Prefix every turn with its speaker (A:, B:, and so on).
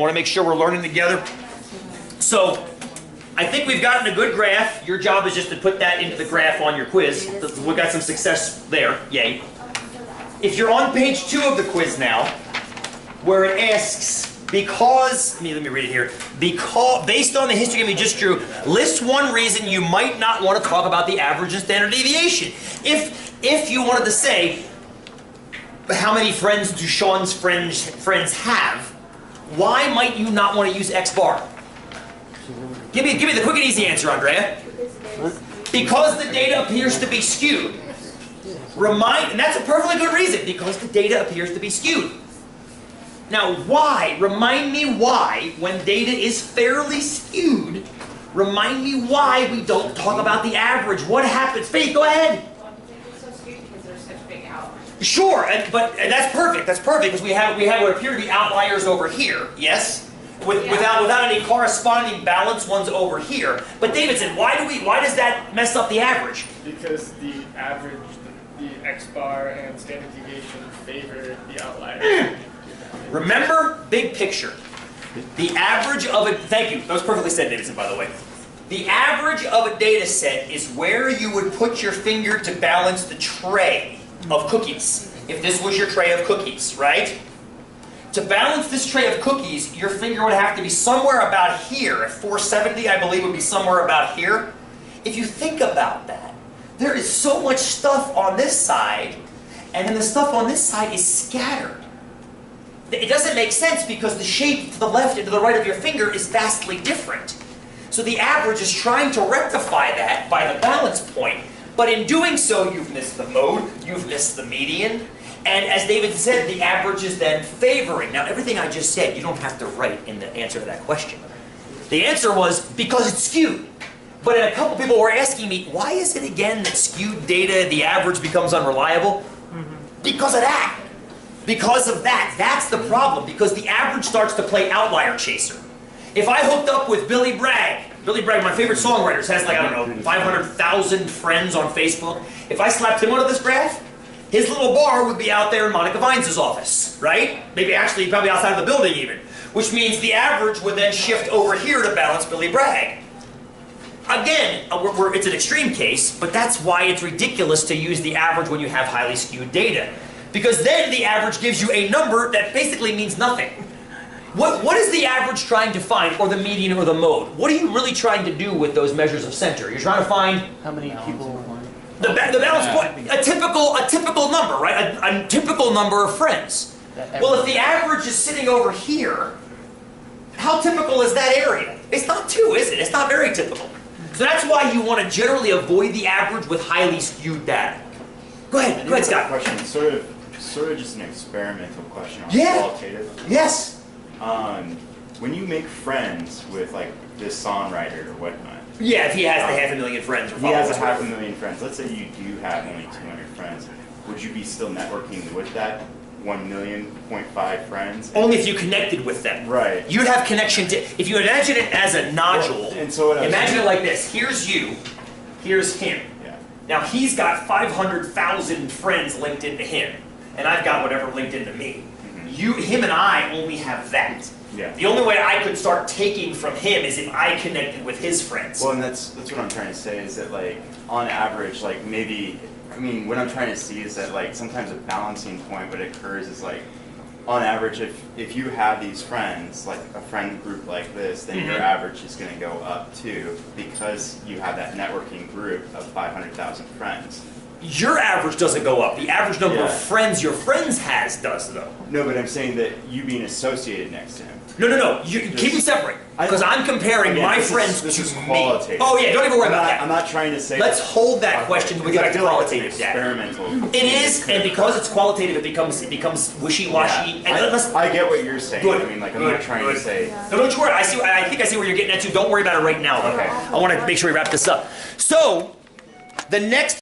A: want to make sure we're learning together. So I think we've gotten a good graph. Your job is just to put that into the graph on your quiz. We got some success there. Yay. If you're on page 2 of the quiz now, where it asks, because, let me read it here. Because, based on the histogram you just drew, list one reason you might not want to talk about the average and standard deviation. If you wanted to say, how many friends do Sean's friends have, why might you not want to use X bar? Give me the quick and easy answer, Andrea. Because the data appears to be skewed. And that's a perfectly good reason, because the data appears to be skewed. Now, why? Remind me why, when data is fairly skewed, remind me why we don't talk about the average. What happens? Faith, go ahead.
B: Well, it's so skewed because there's such big outliers.
A: Sure, and that's perfect. That's perfect, because we have what appear to be outliers over here, yes? Without any corresponding balanced ones over here. But Davidson, why does that mess up the average?
C: Because the average, the X bar and standard deviation favor the outlier.
A: Remember, big picture. The average of a, thank you, that was perfectly said, Davidson, by the way. The average of a data set is where you would put your finger to balance the tray of cookies. If this was your tray of cookies, right? To balance this tray of cookies, your finger would have to be somewhere about here. At 470, I believe, would be somewhere about here. If you think about that, there is so much stuff on this side, and then the stuff on this side is scattered. It doesn't make sense because the shape to the left and to the right of your finger is vastly different. So the average is trying to rectify that by the balance point, but in doing so, you've missed the mode, you've missed the median, and as David said, the average is then favoring. Now, everything I just said, you don't have to write in the answer to that question. The answer was because it's skewed. But a couple people were asking me, why is it again that skewed data, the average becomes unreliable? Because of that. Because of that. That's the problem, because the average starts to play outlier chaser. If I hooked up with Billy Bragg, my favorite songwriter, has like, I don't know, 500,000 friends on Facebook. If I slapped him onto this graph, his little bar would be out there in Monica Vines' office, right? Maybe actually probably outside of the building even. Which means the average would then shift over here to balance Billy Bragg. Again, it's an extreme case, but that's why it's ridiculous to use the average when you have highly skewed data. Because then the average gives you a number that basically means nothing. What is the average trying to find, or the median, or the mode? What are you really trying to do with those measures of center? You're trying to find
D: how many people.
A: The balance point, a typical number, right? A typical number of friends. Well, if the average is sitting over here, how typical is that area? It's not too, is it? It's not very typical. So that's why you want to generally avoid the average with highly skewed data. Go ahead, Scott.
E: Question, sort of just an experimental question on qualitative.
A: Yes.
E: When you make friends with like this songwriter or whatnot.
A: Yeah, if he has the 500,000 friends.
E: He has 500,000 friends. Let's say you do have only 200 friends. Would you be still networking with that 1,000,000.5 friends?
A: Only if you connected with them.
E: Right.
A: You'd have connection to, if you imagine it as a nodule,
E: and so
A: imagine it like this. Here's you, here's him.
E: Yeah.
A: Now he's got 500,000 friends linked into him, and I've got whatever linked into me. Him and I only have that.
E: Yeah.
A: The only way I could start taking from him is if I connected with his friends.
E: Well, and that's what I'm trying to say is that, like, on average, like, maybe, I mean, what I'm trying to see is that, like, sometimes a balancing point, what occurs is, like, on average, if you have these friends, like a friend group like this, then your average is going to go up too, because you have that networking group of 500,000 friends.
A: Your average doesn't go up. The average number of friends your friends has does, though.
E: No, but I'm saying that you being associated next to him.
A: No. You keep them separate. Because I'm comparing my friends
E: this is
A: to me.
E: qualitative.
A: Oh yeah, don't even worry about that.
E: I'm not trying to say.
A: Let's hold that question when we get back to qualitative data.
E: Experimental.
A: It is, and because it's qualitative, it becomes wishy-washy.
E: Yeah. I get what you're saying.
A: Good.
E: I mean, like, I'm not trying to say.
A: No, don't you worry. I think I see where you're getting at too. Don't worry about it right now.
E: Okay.
A: I want to make sure we wrap this up. So, the next.